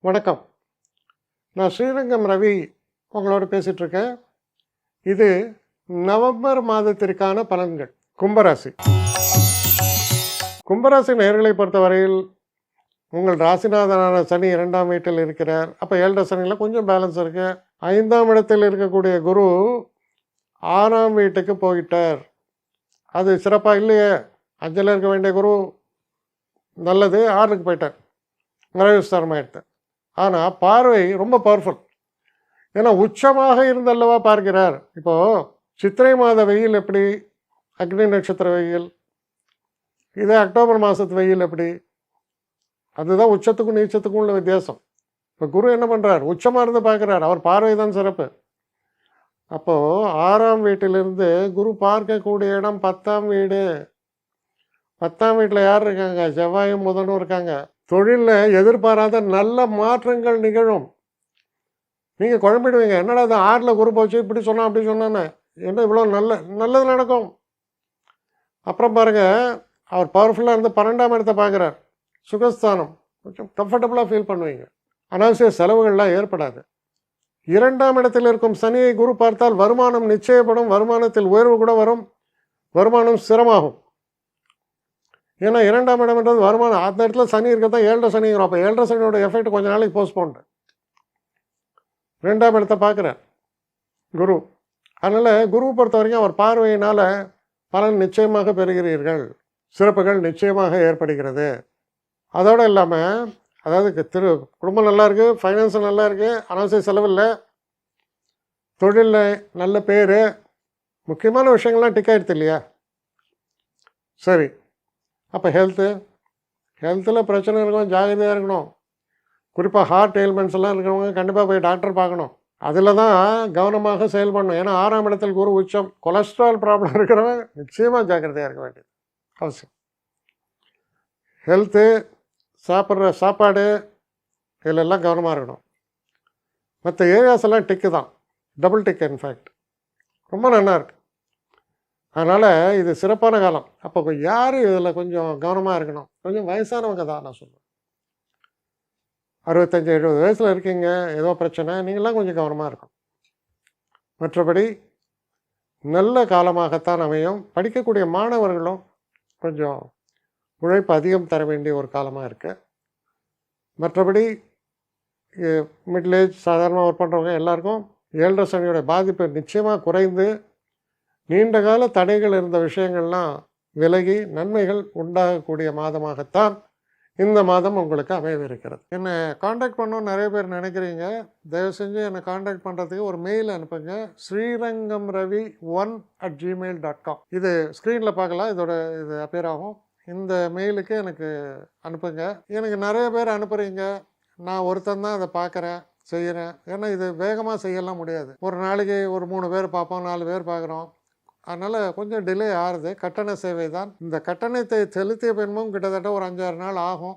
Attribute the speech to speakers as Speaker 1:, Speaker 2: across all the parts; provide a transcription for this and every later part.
Speaker 1: வணக்கம். நான் ஸ்ரீரங்கம் ரவி உங்களோட பேசிகிட்ருக்கேன். இது நவம்பர் மாதத்திற்கான பலன்கள். கும்பராசி. கும்பராசி நேயர்களை பொறுத்தவரையில் உங்கள் ராசிநாதனான சனி 2ஆம் வீட்டில் இருக்கிறார். அப்போ 7 சனியில் கொஞ்சம் பேலன்ஸ் இருக்குது. 5ஆம் இடத்தில் இருக்கக்கூடிய குரு 6ஆம் வீட்டுக்கு போயிட்டார். அது சிறப்பாக இல்லையே. 5ல் இருக்க வேண்டிய குரு நல்லது, 6க்கு போயிட்டார், மறைவுஸ்தானமாயிடுது. ஆனால் பார்வை ரொம்ப பவர்ஃபுல். ஏன்னா உச்சமாக இருந்தல்லவா பார்க்கிறார். இப்போது சித்திரை மாத வெயில் எப்படி, அக்னி நட்சத்திர வெயில், இதே அக்டோபர் மாதத்து வெயில் எப்படி, அதுதான் உச்சத்துக்கும் நீச்சத்துக்கும் உள்ள வித்தியாசம். இப்போ குரு என்ன பண்ணுறார், உச்சமாக இருந்து பார்க்குறார். அவர் பார்வை தான் சிறப்பு. அப்போது 6ஆம் வீட்டிலிருந்து குரு பார்க்கக்கூடிய இடம் 10ஆம் வீடு. 10ஆம் வீட்டில் யார் இருக்காங்க, செவ்வாயும் புதனும் இருக்காங்க. தொழிலில் எதிர்பாராத நல்ல மாற்றங்கள் நிகழும். நீங்கள் குழம்பிடுவீங்க, என்னடா அது 6ல் குரு போச்சு, இப்படி சொன்னான் அப்படி சொன்னான்னு, என்ன இவ்வளோ நல்லது நடக்கும். அப்புறம் பாருங்கள், அவர் பவர்ஃபுல்லாக இருந்து 12ஆம் இடத்தை பார்க்குறார், சுகஸ்தானம். கொஞ்சம் கம்ஃபர்டபுளாக ஃபீல் பண்ணுவீங்க. அனாவசிய செலவுகள்லாம் ஏற்படாது. 2ஆம் இடத்தில் இருக்கும் சனியை குரு பார்த்தால் வருமானம் நிச்சயப்படும். வருமானத்தில் உயர்வு கூட வரும். வருமானம் ஸ்திரமாகும். ஏன்னா 2ஆம் இடம்ன்றது வருமானம். அந்த இடத்துல சனி இருக்கத்தான் 7 சனிங்கிறோம். அப்போ 7 சனியோட எஃபெக்ட் கொஞ்சம் நாளைக்கு போஸ்ட்போன். 2ஆம் இடத்தை பார்க்குறார் குரு. அதனால் குருவை பொறுத்த வரைக்கும் அவர் பார்வையினால் பலன் நிச்சயமாக பெறுகிறீர்கள். சிறப்புகள் நிச்சயமாக ஏற்படுகிறது. அதோடு இல்லாமல், அதாவது குடும்பம் நல்லா இருக்குது, ஃபைனான்ஸும் நல்லா இருக்குது, அனாவசிய செலவில்லை, தொழிலில் நல்ல பேர், முக்கியமான விஷயங்கள்லாம் டிக் ஆகிடுது இல்லையா. சரி, அப்போ ஹெல்த்தில் பிரச்சனை இருக்கும், ஜாகிரதையாக இருக்கணும். குறிப்பாக ஹார்ட் எயில்மெண்ட்ஸ் எல்லாம் இருக்கிறவங்க கண்டிப்பாக போய் டாக்டர் பார்க்கணும். அதில் தான் கவனமாக செயல்படணும். ஏன்னா 6ஆம் இடத்தில் குரு உச்சம். கொலஸ்ட்ரால் ப்ராப்ளம் இருக்கிறவங்க நிச்சயமாக ஜாக்கிரதையாக இருக்க வேண்டியது அவசியம். ஹெல்த்து, சாப்பிட்ற சாப்பாடு, இதிலெல்லாம் கவனமாக இருக்கணும். மற்ற ஏரியாஸ் எல்லாம் டிக்கு தான், டபுள் டிக். இன்ஃபேக்ட் ரொம்ப நல்லா இருக்குது. அதனால் இது சிறப்பான காலம். அப்போ யார் இதில் கொஞ்சம் கவனமாக இருக்கணும், கொஞ்சம் வயசானவங்க தான். நான் சொல்லுவேன், 65-70 வயசில் இருக்கீங்க, ஏதோ பிரச்சனை, நீங்களாம் கொஞ்சம் கவனமாக இருக்கணும். மற்றபடி நல்ல காலமாகத்தான் அமையும். படிக்கக்கூடிய மாணவர்களும் கொஞ்சம் உழைப்பு அதிகம் தர வேண்டிய ஒரு காலமாக இருக்குது. மற்றபடி மிடில் ஏஜ், சாதாரணமாக ஒர்க் பண்ணுறவங்க எல்லாருக்கும் 7 சனியோட பாதிப்பு நிச்சயமாக குறைந்து நீண்ட கால தடைகள் இருந்த விஷயங்கள்லாம் விலகி நன்மைகள் உண்டாகக்கூடிய மாதமாகத்தான் இந்த மாதம் உங்களுக்கு அமைவிருக்கிறது. என்னை காண்டாக்ட் பண்ணணும்னு நிறைய பேர் நினைக்கிறீங்க. தயவு செஞ்சு என்னை காண்டாக்ட் பண்ணுறதுக்கு ஒரு மெயில் அனுப்புங்க. srirangamravi1@gmail.com. இது ஸ்க்ரீனில் பார்க்கலாம், இது அப்பியர் ஆகும். இந்த மெயிலுக்கு எனக்கு அனுப்புங்க. எனக்கு நிறைய பேர் அனுப்புகிறீங்க, நான் ஒருத்தன் தான் அதை பார்க்குறேன், செய்கிறேன். ஏன்னா இது வேகமாக செய்யலாம் முடியாது. ஒரு நாளைக்கு ஒரு 3 பேர் பார்ப்போம், 4 பேர் பார்க்குறோம். அதனால் கொஞ்சம் டிலே ஆகுது. கட்டண சேவை தான். இந்த கட்டணத்தை செலுத்திய பின்பும் கிட்டத்தட்ட ஒரு 5-6 நாள் ஆகும்.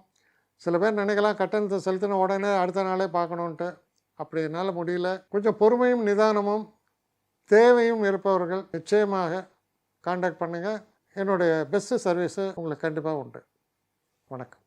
Speaker 1: சில பேர் நினைக்கலாம் கட்டணத்தை செலுத்தின உடனே அடுத்த நாளே பார்க்கணுன்ட்டு. அப்படி என்னால் முடியல. கொஞ்சம் பொறுமையும் நிதானமும் தேவையும் இருப்பவர்கள் நிச்சயமாக காண்டாக்ட் பண்ணுங்கள். என்னுடைய பெஸ்ட்டு சர்வீஸு உங்களுக்கு கண்டிப்பாக உண்டு. வணக்கம்.